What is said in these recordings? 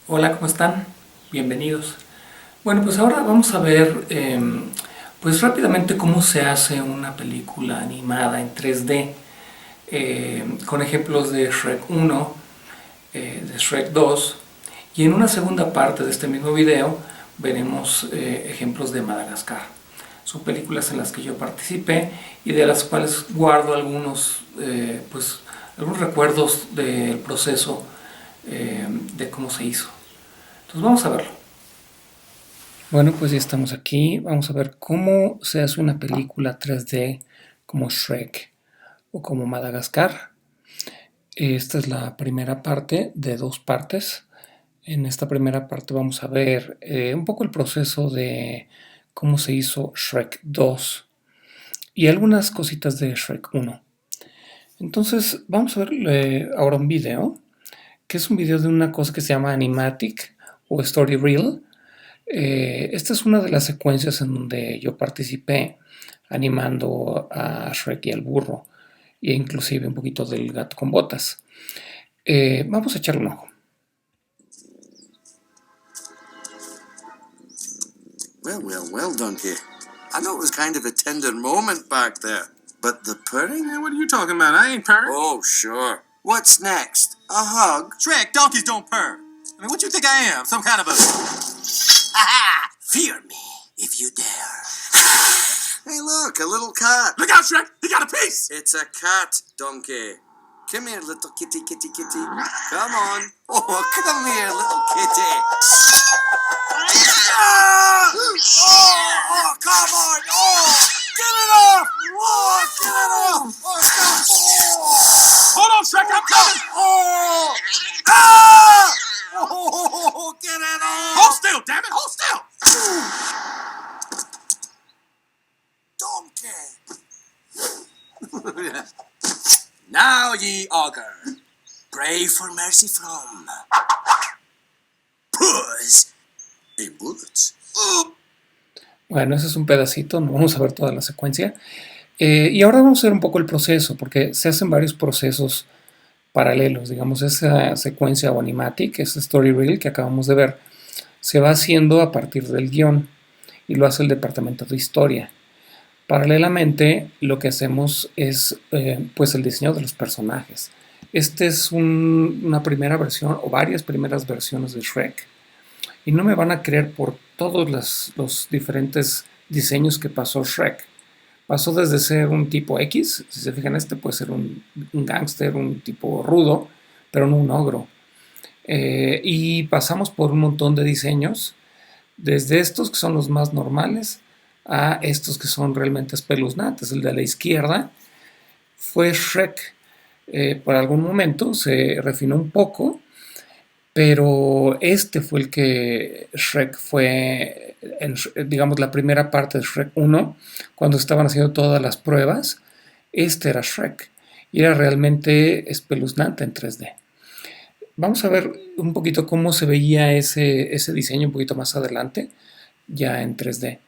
Hola, ¿cómo están? Bienvenidos. Bueno, pues ahora vamos a ver pues rápidamente cómo se hace una película animada en 3D con ejemplos de Shrek 1, de Shrek 2 y en una segunda parte de este mismo video veremos ejemplos de Madagascar. Son películas en las que yo participé y de las cuales guardo algunos recuerdos del proceso de cómo se hizo. Entonces vamos a verlo. Bueno, pues ya estamos aquí. Vamos a ver cómo se hace una película 3D como Shrek o como Madagascar. Esta es la primera parte de dos partes. En esta primera parte vamos a ver un poco el proceso de cómo se hizo Shrek 2 y algunas cositas de Shrek 1. Entonces vamos a ver ahora un video, que es un video de una cosa que se llama Animatic o Story Reel. Esta es una de las secuencias en donde yo participé animando a Shrek y al burro, e inclusive un poquito del gato con botas. Vamos a echarle un ojo. Well, Donkey. I know it was kind of a tender moment back there, but the purring? What are you talking about? I ain't purring. Oh, sure. What's next? A hug? Shrek, donkeys don't purr. I mean, what you think I am? Some kind of a... Ha! Fear me, if you dare. Hey, look, a little cat. Look out, Shrek! He got a piece! It's a cat, Donkey. Come here, little kitty, kitty, kitty. Come on. Oh, come here, little kitty. Oh, come on. Oh, get it off. Oh, get it off. Oh, Hold on, Shrek, I'm coming! oh. Ah! Oh, get it off. Hold still, damn it! Hold still! Donkey. Now, ye augur, pray for mercy from Puss in Bullets. Bueno, ese es un pedacito, no vamos a ver toda la secuencia. Y ahora vamos a ver un poco el proceso, porque se hacen varios procesos paralelos. Digamos, esa secuencia o animatic, esa story reel que acabamos de ver, se va haciendo a partir del guión y lo hace el departamento de historia. Paralelamente, lo que hacemos es pues el diseño de los personajes. Esta es una primera versión o varias primeras versiones de Shrek. Y no me van a creer por todos los diferentes diseños que pasó Shrek. Pasó desde ser un tipo X, si se fijan, este puede ser un gángster, un tipo rudo, pero no un ogro. Y pasamos por un montón de diseños, desde estos que son los más normales a estos que son realmente espeluznantes. El de la izquierda fue Shrek. Por algún momento se refinó un poco, pero este fue el que Shrek fue, digamos, la primera parte de Shrek 1, cuando estaban haciendo todas las pruebas. Este era Shrek y era realmente espeluznante en 3D. Vamos a ver un poquito cómo se veía ese diseño un poquito más adelante, ya en 3D.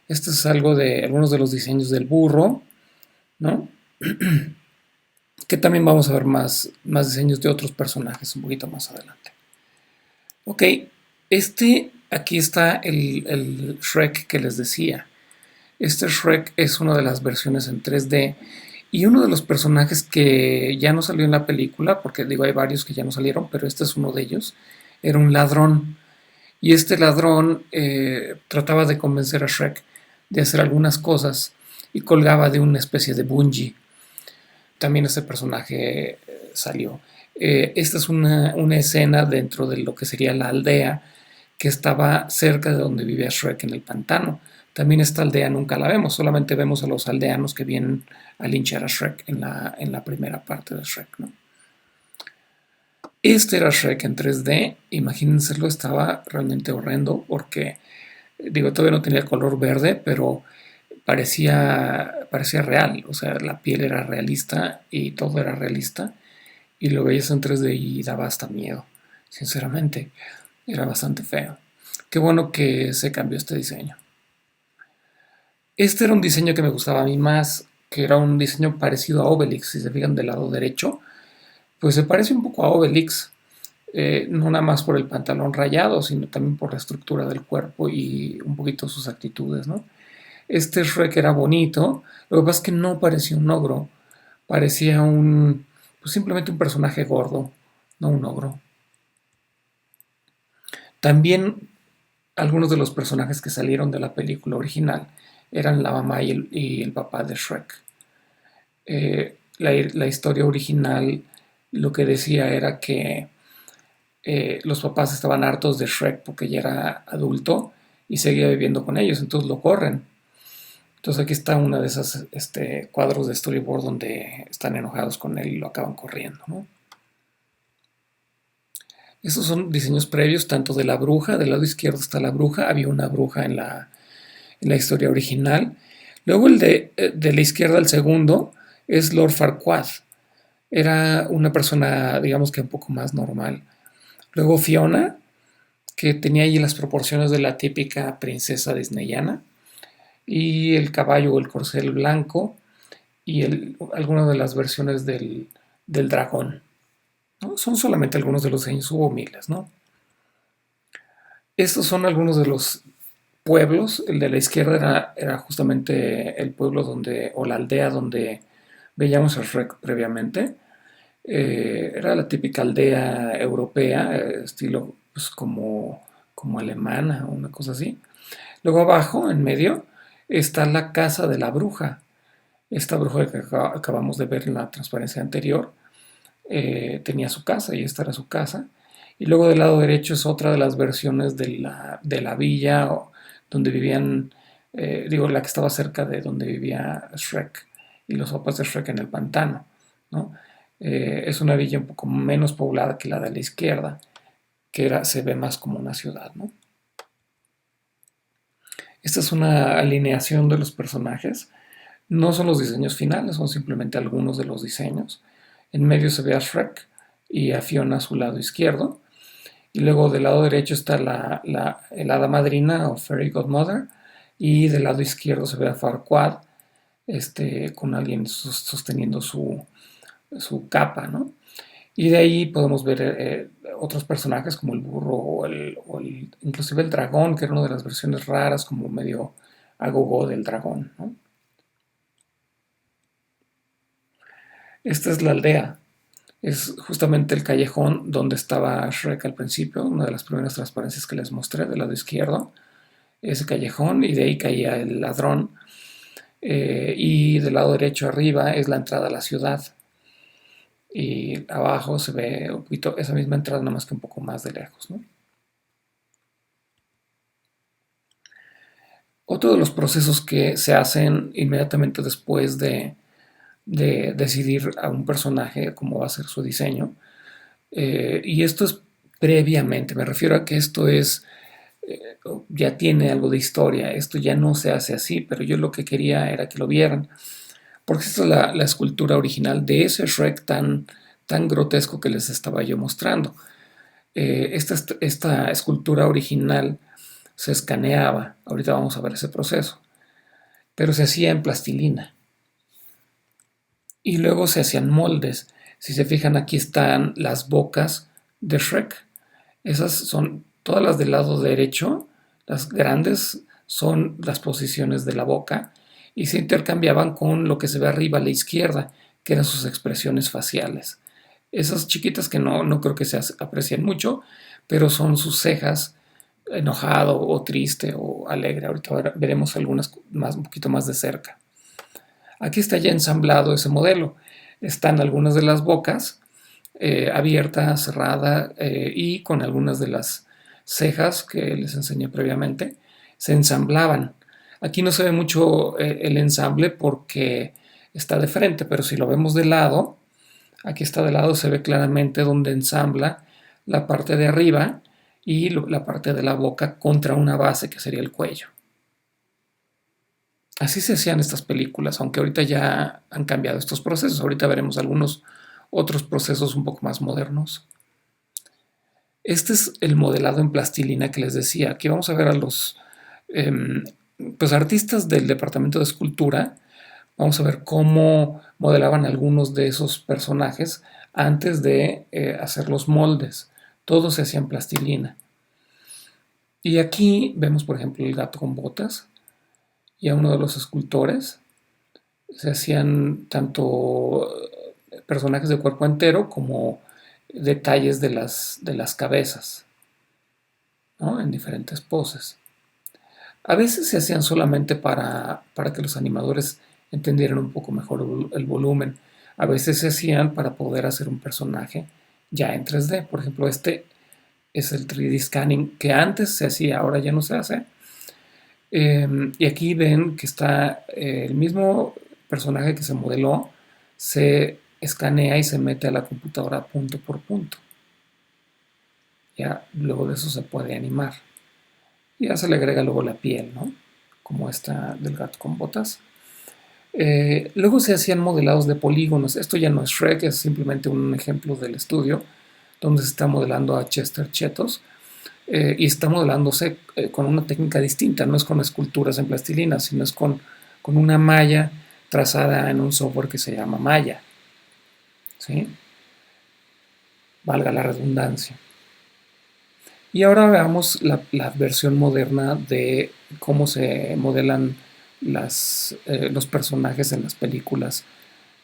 Este es algo de algunos de los diseños del burro, ¿no? Que también vamos a ver más diseños de otros personajes un poquito más adelante. Ok, aquí está el Shrek que les decía. Este Shrek es una de las versiones en 3D y uno de los personajes que ya no salió en la película, porque digo hay varios que ya no salieron, pero este es uno de ellos, era un ladrón. Y este ladrón trataba de convencer a Shrek de hacer algunas cosas y colgaba de una especie de bungee. También ese personaje salió. Esta es una escena dentro de lo que sería la aldea que estaba cerca de donde vivía Shrek en el pantano. También esta aldea nunca la vemos, solamente vemos a los aldeanos que vienen a linchar a Shrek en la primera parte de Shrek, ¿no? Este era Shrek en 3D, imagínenselo, estaba realmente horrendo porque, digo, todavía no tenía color verde, pero parecía real, o sea, la piel era realista y todo era realista, y lo veías en 3D y daba hasta miedo, sinceramente, era bastante feo. Qué bueno que se cambió este diseño. Este era un diseño que me gustaba a mí más, que era un diseño parecido a Obelix, si se fijan del lado derecho, pues se parece un poco a Obelix. no nada más por el pantalón rayado, sino también por la estructura del cuerpo y un poquito sus actitudes, ¿no? Este Shrek era bonito, lo que pasa es que no parecía un ogro, parecía pues simplemente un personaje gordo, no un ogro. También algunos de los personajes que salieron de la película original eran la mamá y el papá de Shrek. La historia original lo que decía era que los papás estaban hartos de Shrek porque ya era adulto y seguía viviendo con ellos, entonces lo corren. Entonces aquí está una de esas cuadros de storyboard donde están enojados con él y lo acaban corriendo, ¿no? Estos son diseños previos tanto de la bruja, del lado izquierdo está la bruja, había una bruja en la historia original. Luego de la izquierda al segundo es Lord Farquaad, era una persona digamos que un poco más normal. Luego Fiona, que tenía allí las proporciones de la típica princesa disneyana, y el caballo o el corcel blanco, y algunas de las versiones del dragón, ¿no? Son solamente algunos de los diseños, hubo miles, ¿no? Estos son algunos de los pueblos. El de la izquierda era justamente el pueblo o la aldea donde veíamos el Shrek previamente. Era la típica aldea europea, estilo pues, como alemana o una cosa así. Luego abajo, en medio, está la casa de la bruja. Esta bruja que acabamos de ver en la transparencia anterior tenía su casa y esta era su casa. Y luego del lado derecho es otra de las versiones de la villa donde vivían, la que estaba cerca de donde vivía Shrek y los papás de Shrek en el pantano, ¿no? Es una villa un poco menos poblada que la de la izquierda, que se ve más como una ciudad, ¿no? Esta es una alineación de los personajes. No son los diseños finales, son simplemente algunos de los diseños. En medio se ve a Shrek y a Fiona a su lado izquierdo. Y luego del lado derecho está el hada madrina o Fairy Godmother. Y del lado izquierdo se ve a Farquaad con alguien sosteniendo su capa, ¿no? Y de ahí podemos ver otros personajes como el burro inclusive el dragón, que era una de las versiones raras, como medio agogó del dragón, ¿no? Esta es la aldea. Es justamente el callejón donde estaba Shrek al principio, una de las primeras transparencias que les mostré del lado izquierdo. Ese callejón y de ahí caía el ladrón. Y del lado derecho arriba es la entrada a la ciudad. Y abajo se ve un poquito esa misma entrada, nada más que un poco más de lejos, ¿no? Otro de los procesos que se hacen inmediatamente después de decidir a un personaje cómo va a ser su diseño, y esto es previamente, me refiero a que esto ya tiene algo de historia, esto ya no se hace así, pero yo lo que quería era que lo vieran, porque esta es la escultura original de ese Shrek tan grotesco que les estaba yo mostrando. Esta escultura original se escaneaba, ahorita vamos a ver ese proceso, pero se hacía en plastilina y luego se hacían moldes. Si se fijan, aquí están las bocas de Shrek. Esas son todas las del lado derecho, las grandes son las posiciones de la boca y se intercambiaban con lo que se ve arriba a la izquierda, que eran sus expresiones faciales. Esas chiquitas que no creo que se aprecien mucho, pero son sus cejas, enojado o triste o alegre. Ahorita veremos algunas un poquito más de cerca. Aquí está ya ensamblado ese modelo. Están algunas de las bocas abierta, cerrada y con algunas de las cejas que les enseñé previamente, se ensamblaban. Aquí no se ve mucho el ensamble porque está de frente, pero si lo vemos de lado, aquí está de lado, se ve claramente donde ensambla la parte de arriba y la parte de la boca contra una base que sería el cuello. Así se hacían estas películas, aunque ahorita ya han cambiado estos procesos. Ahorita veremos algunos otros procesos un poco más modernos. Este es el modelado en plastilina que les decía. Aquí vamos a ver a los artistas del departamento de escultura. Vamos a ver cómo modelaban algunos de esos personajes antes de hacer los moldes. todo se hacía en plastilina. Y aquí vemos, por ejemplo, el gato con botas y a uno de los escultores. Se hacían tanto personajes de cuerpo entero como detalles de las cabezas, ¿no? En diferentes poses. A veces se hacían solamente para que los animadores entendieran un poco mejor el volumen. A veces se hacían para poder hacer un personaje ya en 3D. Por ejemplo, este es el 3D scanning que antes se hacía, ahora ya no se hace. Y aquí ven que está el mismo personaje que se modeló, se escanea y se mete a la computadora punto por punto. Ya luego de eso se puede animar. Y ya se le agrega luego la piel, ¿no? Como esta del gato con botas. Luego se hacían modelados de polígonos. Esto ya no es Shrek, es simplemente un ejemplo del estudio donde se está modelando a Chester Chetos. Y está modelándose con una técnica distinta, no es con esculturas en plastilina, sino es con una malla trazada en un software que se llama Maya. ¿Sí? Valga la redundancia. Y ahora veamos la versión moderna de cómo se modelan los personajes en las películas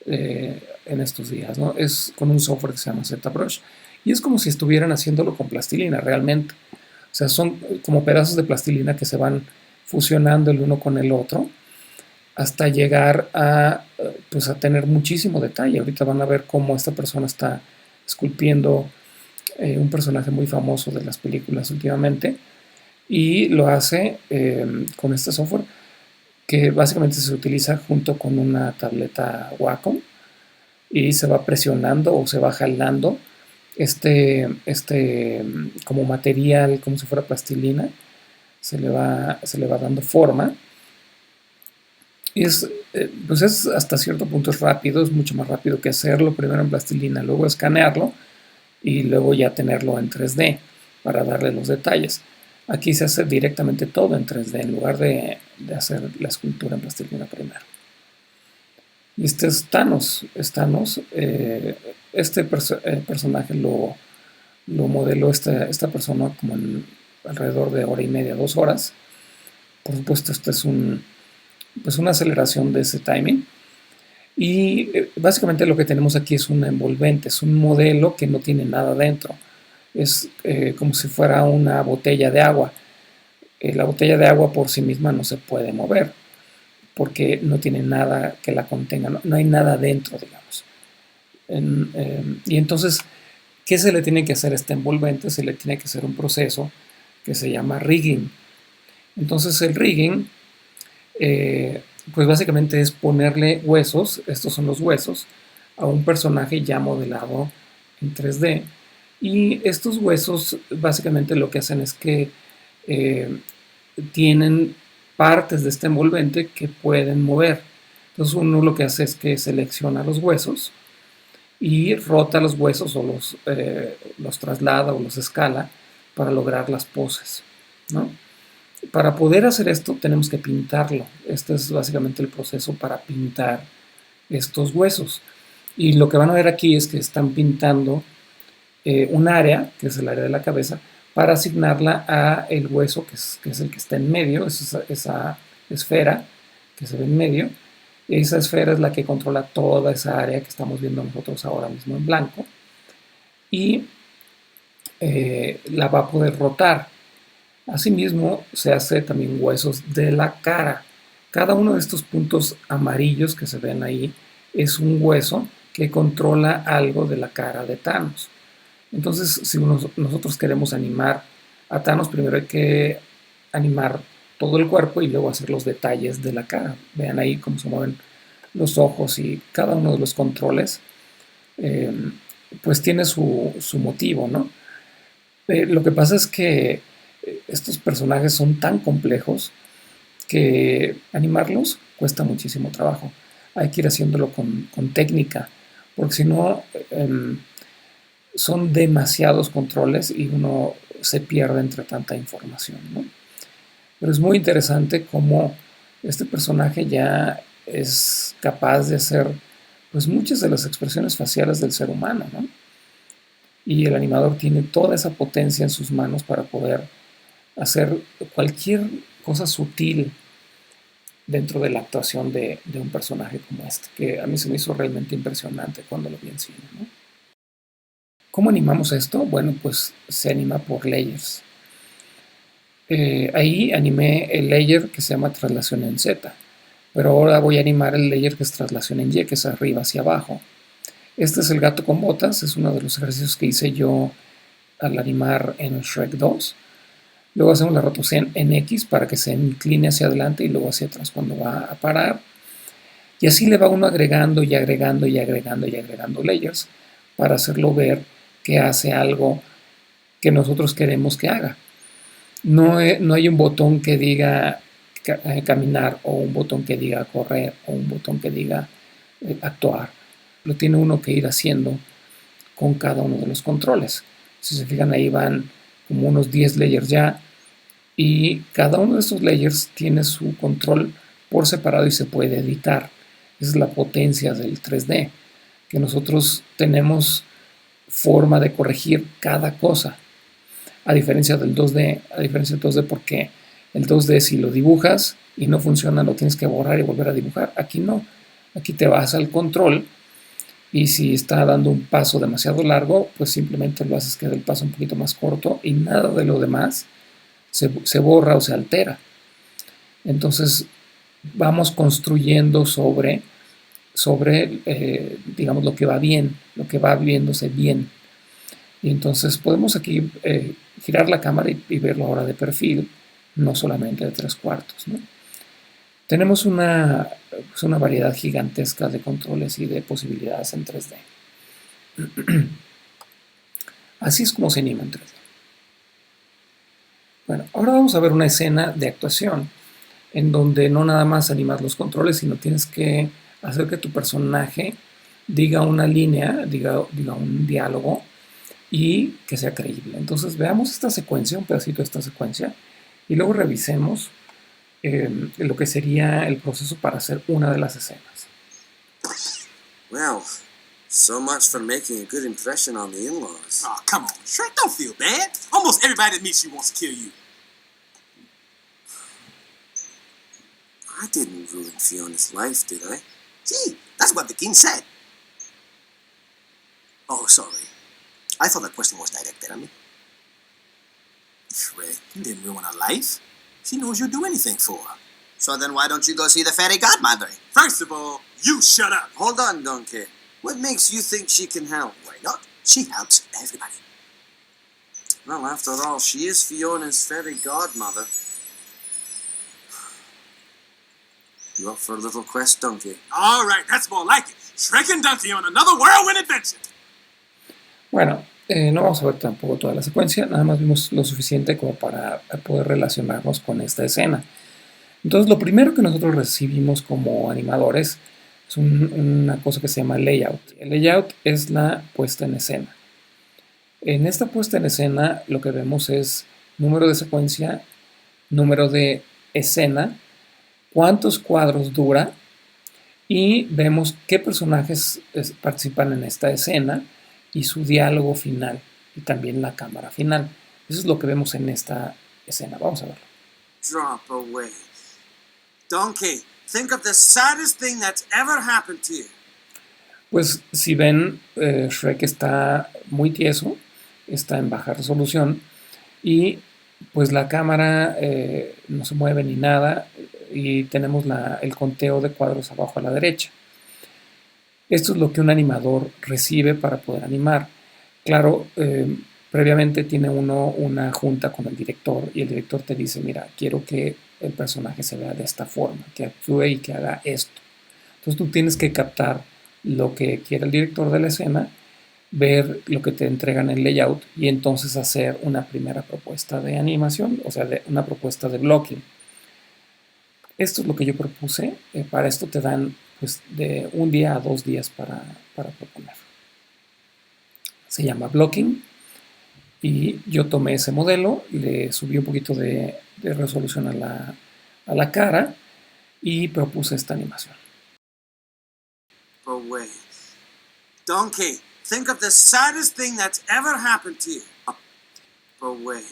en estos días, ¿no? Es con un software que se llama ZBrush. Y es como si estuvieran haciéndolo con plastilina realmente. O sea, son como pedazos de plastilina que se van fusionando el uno con el otro hasta llegar pues a tener muchísimo detalle. Ahorita van a ver cómo esta persona está esculpiendo un personaje muy famoso de las películas últimamente y lo hace con este software que básicamente se utiliza junto con una tableta Wacom y se va presionando o se va jalando como material, como si fuera plastilina, se le va dando forma. Y pues es hasta cierto punto es rápido, es mucho más rápido que hacerlo primero en plastilina, luego escanearlo y luego ya tenerlo en 3D para darle los detalles. Aquí se hace directamente todo en 3D en lugar de hacer la escultura en plastilina primero. Y este es Thanos. Este personaje lo modeló esta persona como en alrededor de hora y media, 2 horas. Por supuesto, este es pues una aceleración de ese timing. Y básicamente lo que tenemos aquí es un envolvente, es un modelo que no tiene nada dentro. Es como si fuera una botella de agua. La botella de agua por sí misma no se puede mover porque no tiene nada que la contenga, no hay nada dentro, digamos. Y entonces, ¿qué se le tiene que hacer a este envolvente? Se le tiene que hacer un proceso que se llama rigging. Entonces el rigging, pues básicamente es ponerle huesos, estos son los huesos, a un personaje ya modelado en 3D. Y estos huesos básicamente lo que hacen es que tienen partes de este envolvente que pueden mover. Entonces uno lo que hace es que selecciona los huesos y rota los huesos o los traslada o los escala para lograr las poses, ¿no? Para poder hacer esto tenemos que pintarlo. Este es básicamente el proceso para pintar estos huesos. Y lo que van a ver aquí es que están pintando un área, que es el área de la cabeza, para asignarla a el hueso, que es el que está en medio, esa esfera que se ve en medio. Esa esfera es la que controla toda esa área que estamos viendo nosotros ahora mismo en blanco. Y la va a poder rotar. Asimismo, se hace también huesos de la cara. Cada uno de estos puntos amarillos que se ven ahí es un hueso que controla algo de la cara de Thanos. Entonces, si nosotros queremos animar a Thanos, primero hay que animar todo el cuerpo y luego hacer los detalles de la cara. Vean ahí cómo se mueven los ojos y cada uno de los controles, pues tiene su motivo, ¿no? Lo que pasa es que estos personajes son tan complejos que animarlos cuesta muchísimo trabajo. Hay que ir haciéndolo con técnica, porque si no son demasiados controles y uno se pierde entre tanta información, ¿no? Pero es muy interesante cómo este personaje ya es capaz de hacer pues muchas de las expresiones faciales del ser humano, ¿no? y el animador tiene toda esa potencia en sus manos para poder hacer cualquier cosa sutil dentro de la actuación de un personaje como este, que a mí se me hizo realmente impresionante cuando lo vi en cine, ¿no? ¿Cómo animamos esto? Bueno, pues se anima por layers. Ahí animé el layer que se llama traslación en Z, pero ahora voy a animar el layer que es traslación en Y, que es arriba hacia abajo. Este es el gato con botas, es uno de los ejercicios que hice yo al animar en Shrek 2. Luego hacemos la rotación en X para que se incline hacia adelante y luego hacia atrás cuando va a parar. Y así le va uno agregando y agregando y agregando y agregando layers para hacerlo ver que hace algo que nosotros queremos que haga. No hay un botón que diga caminar o un botón que diga correr o un botón que diga actuar. Lo tiene uno que ir haciendo con cada uno de los controles. Si se fijan, ahí van como unos 10 layers ya, y cada uno de estos layers tiene su control por separado y se puede editar. Esa es la potencia del 3D, que nosotros tenemos forma de corregir cada cosa, a diferencia del 2D, porque el 2D si lo dibujas y no funciona lo tienes que borrar y volver a dibujar. Aquí no, aquí te vas al control y si está dando un paso demasiado largo, pues simplemente lo haces que dé el paso un poquito más corto y nada de lo demás se borra o se altera. Entonces vamos construyendo sobre digamos, lo que va bien, lo que va viéndose bien. Y entonces podemos aquí girar la cámara y verlo ahora de perfil, no solamente de 3/4, ¿no? Tenemos una variedad gigantesca de controles y de posibilidades en 3D. Así es como se anima en 3D. Bueno, ahora vamos a ver una escena de actuación en donde no nada más animas los controles, sino tienes que hacer que tu personaje diga una línea, diga un diálogo y que sea creíble. Entonces veamos esta secuencia, un pedacito de esta secuencia, y luego revisemos lo que sería el proceso para hacer una de las escenas. Well, so much for making a good impression on the in-laws. Oh, come on, Shrek, don't feel bad. Almost everybody that meets you wants to kill you. I didn't ruin Fiona's life, did I? Gee, that's what the king said. Oh, sorry. I thought that question was directed at me. Shrek, you didn't ruin her life. She knows you'll do anything for her. So then why don't you go see the fairy godmother? First of all, you shut up. Hold on, Donkey. What makes you think she can help? Why not? She helps everybody. Well, after all, she is Fiona's fairy godmother. You up for a little quest, Donkey? All right, that's more like it. Shrek and Donkey on another whirlwind adventure. Bueno, no vamos a ver tampoco toda la secuencia, nada más vimos lo suficiente como para poder relacionarnos con esta escena. Entonces, lo primero que nosotros recibimos como animadores es una cosa que se llama layout. El layout es la puesta en escena. En esta puesta en escena lo que vemos es número de secuencia, número de escena, cuántos cuadros dura y vemos qué personajes participan en esta escena y su diálogo final y también la cámara final. Eso es lo que vemos en esta escena. Vamos a verlo. Drop away. Donkey, think of the saddest thing that's ever happened to you. Pues si ven, Shrek está muy tieso, está en baja resolución y pues la cámara no se mueve ni nada y tenemos el conteo de cuadros abajo a la derecha. Esto es lo que un animador recibe para poder animar. Claro, previamente tiene uno una junta con el director y el director te dice, mira, quiero que el personaje se vea de esta forma, que actúe y que haga esto. Entonces tú tienes que captar lo que quiere el director de la escena, ver lo que te entregan en layout y entonces hacer una primera propuesta de animación, o sea, una propuesta de blocking. Esto es lo que yo propuse. Para esto te dan pues, de 1 día a 2 días para proponer. Se llama blocking y yo tomé ese modelo, le subí un poquito de resolución a la cara y propuse esta animación. Away. Donkey, think of the saddest thing that's ever happened to you. Away.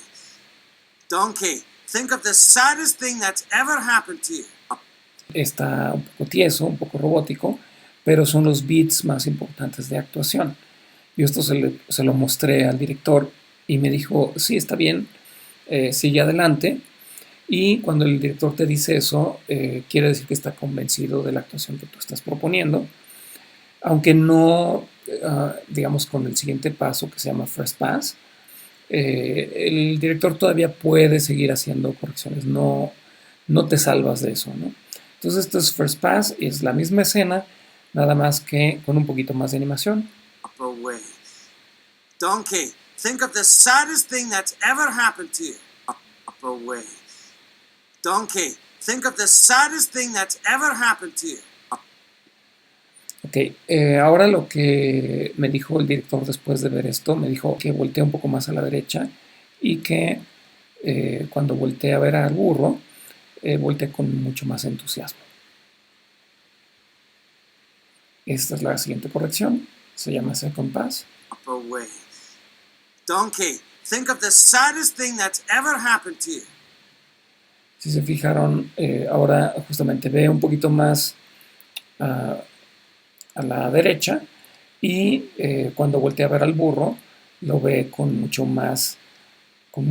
Donkey, think of the saddest thing that's ever happened to you. Está un poco tieso, un poco robótico, pero son los beats más importantes de actuación. Yo esto se lo mostré al director y me dijo, sí, está bien, sigue adelante. Y cuando el director te dice eso, quiere decir que está convencido de la actuación que tú estás proponiendo, aunque no, digamos, con el siguiente paso que se llama First Pass, el director todavía puede seguir haciendo correcciones, no te salvas de eso, ¿no? Entonces esto es First Pass, es la misma escena, nada más que con un poquito más de animación. Away. Donkey, think of the saddest thing that's ever happened to you. Away. Donkey, think of the saddest thing that's ever happened to you. Ok, ahora lo que me dijo el director después de ver esto, me dijo que voltee un poco más a la derecha y que cuando volteé a ver al burro, volteé con mucho más entusiasmo. Esta es la siguiente corrección, se llama Second Pass. Away. Donkey, think of the saddest thing that's ever happened to you. Si se fijaron, ahora justamente ve un poquito más a la derecha y cuando voltea a ver al burro lo ve con mucho más, pues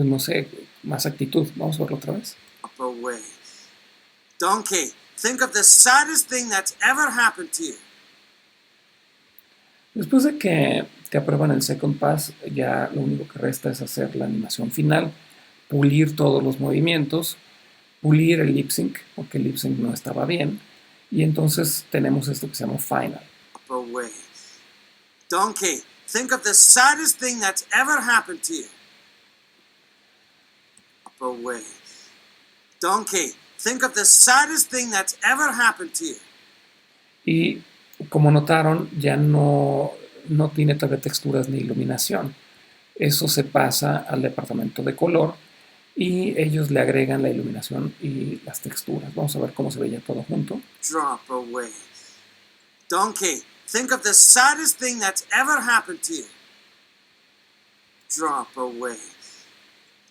no sé, más actitud. Vamos a verlo otra vez. Away. Donkey, think of the saddest thing that's ever happened to you. Después de que te aprueban el Second Pass, ya lo único que resta es hacer la animación final, pulir todos los movimientos, pulir el lip sync, porque el lip sync no estaba bien, y entonces tenemos esto que se llama Final. Away. Donkey, think of the saddest thing that's ever happened to you. Away. Donkey, think of the saddest thing that's ever happened to you. Y como notaron, ya no tiene todavía texturas ni iluminación. Eso se pasa al departamento de color y ellos le agregan la iluminación y las texturas. Vamos a ver cómo se ve ya todo junto. Drop away. Donkey, think of the saddest thing that's ever happened to you. Drop away.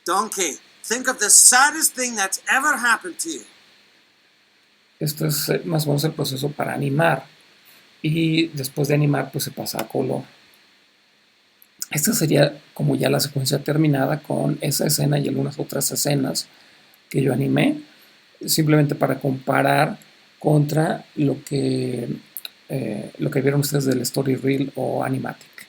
Donkey, think of the saddest thing that's ever happened to you. Esto es más o menos el proceso para animar. Y después de animar, pues se pasa a color. Esta sería como ya la secuencia terminada con esa escena y algunas otras escenas que yo animé, simplemente para comparar contra lo que vieron ustedes del Story Reel o Animatic.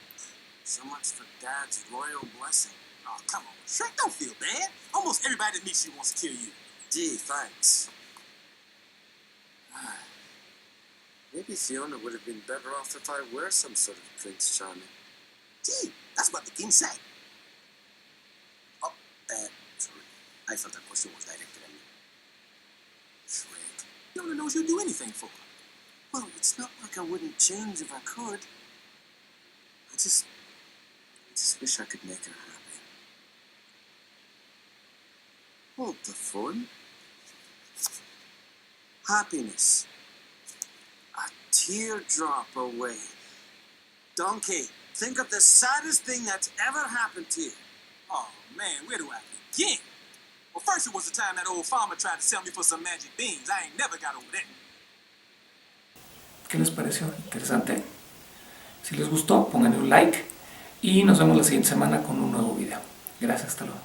So much for Dad's royal blessing. Oh, come on. Shrek, don't feel bad. Almost everybody that meets you wants to kill you. Gee, thanks. Maybe Fiona would have been better off if I were some sort of Prince Charming. Gee, that's what the king said. Oh, sorry. I thought that question was directed at me. Shrek, Fiona knows you'll do anything for her. Well, it's not like I wouldn't change if I could. I just wish I could make her happy. Hold the phone. Happiness. A teardrop away. Donkey, think of the saddest thing that's ever happened to you. Oh, man, where do I begin? Well, first it was the time that old farmer tried to sell me for some magic beans. I ain't never got over that. ¿Qué les pareció? ¿Interesante? Si les gustó, pónganle un like y nos vemos la siguiente semana con un nuevo video. Gracias, hasta luego.